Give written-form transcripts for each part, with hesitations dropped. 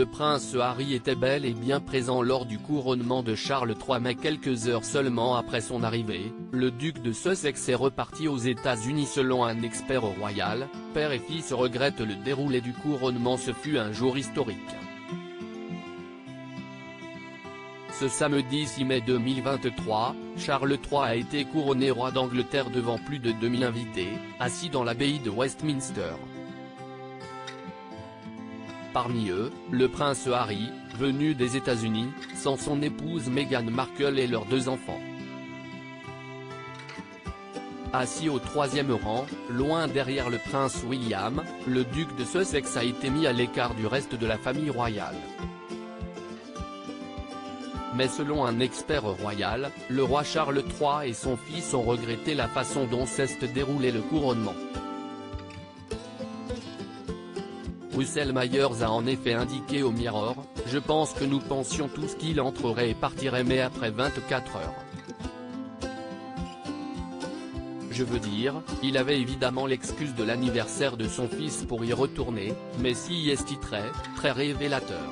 le prince Harry était bel et bien présent lors du couronnement de Charles III, mais quelques heures seulement après son arrivée, le duc de Sussex est reparti aux États-Unis. Selon un expert royal, père et fils regrettent le déroulé du couronnement. Ce fut un jour historique. Ce samedi 6 mai 2023, Charles III a été couronné roi d'Angleterre devant plus de 2000 invités, assis dans l'abbaye de Westminster. Parmi eux, le prince Harry, venu des États-Unis, sans son épouse Meghan Markle et leurs 2 enfants. Assis au 3e rang, loin derrière le prince William, le duc de Sussex a été mis à l'écart du reste de la famille royale. Mais selon un expert royal, le roi Charles III et son fils ont regretté la façon dont s'est déroulé le couronnement. Russell Myers a en effet indiqué au Mirror: « Je pense que nous pensions tous qu'il entrerait et partirait, mais après 24 heures. Je veux dire, il avait évidemment l'excuse de l'anniversaire de son fils pour y retourner, mais si est très révélateur. »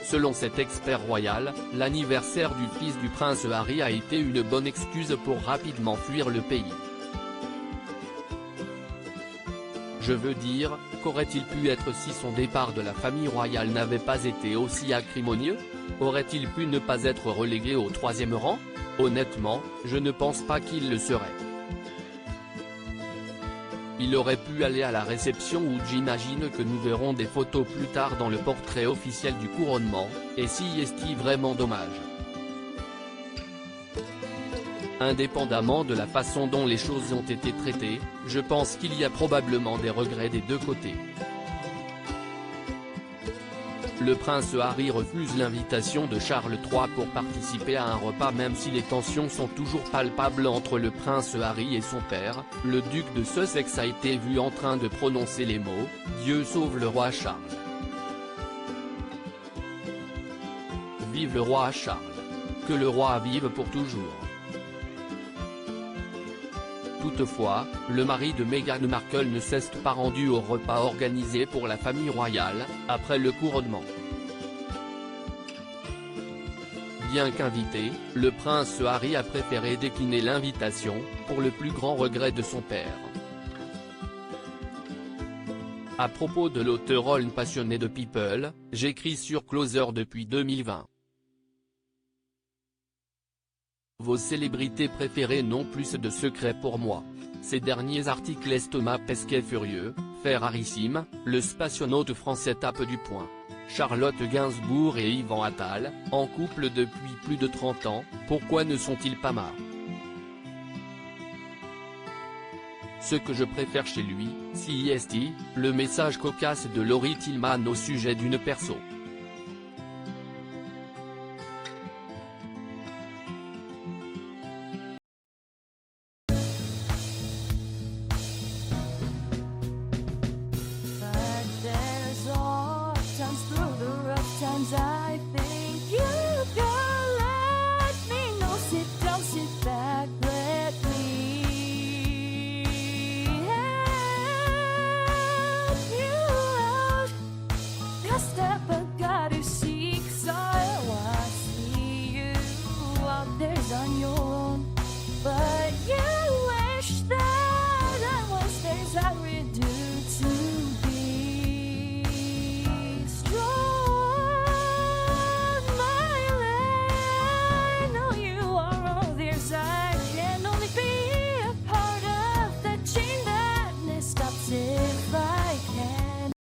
Selon cet expert royal, l'anniversaire du fils du prince Harry a été une bonne excuse pour rapidement fuir le pays. Je veux dire, qu'aurait-il pu être si son départ de la famille royale n'avait pas été aussi acrimonieux? Aurait-il pu ne pas être relégué au 3e rang? Honnêtement, je ne pense pas qu'il le serait. Il aurait pu aller à la réception où j'imagine que nous verrons des photos plus tard dans le portrait officiel du couronnement, et si est-il vraiment dommage. Indépendamment de la façon dont les choses ont été traitées, je pense qu'il y a probablement des regrets des 2 côtés. Le prince Harry refuse l'invitation de Charles III pour participer à un repas, même si les tensions sont toujours palpables entre le prince Harry et son père. Le duc de Sussex a été vu en train de prononcer les mots « Dieu sauve le roi Charles ». Vive le roi Charles. Que le roi vive pour toujours. Toutefois, le mari de Meghan Markle ne s'est pas rendu au repas organisé pour la famille royale, après le couronnement. Bien qu'invité, le prince Harry a préféré décliner l'invitation, pour le plus grand regret de son père. À propos de l'auteur passionné de People, j'écris sur Closer depuis 2020. Vos célébrités préférées n'ont plus de secrets pour moi. Ces derniers articles laissent Thomas Pesquet furieux, Ferrarissime, le spationaute français tape du poing. Charlotte Gainsbourg et Yvan Attal, en couple depuis plus de 30 ans, pourquoi ne sont-ils pas marre? Ce que je préfère chez lui, c'est le message cocasse de Laurie Tillman au sujet d'une perso. I think you can let me know. Sit down, sit back, let me help you out. The step I gotta seek, so I see you out there's on your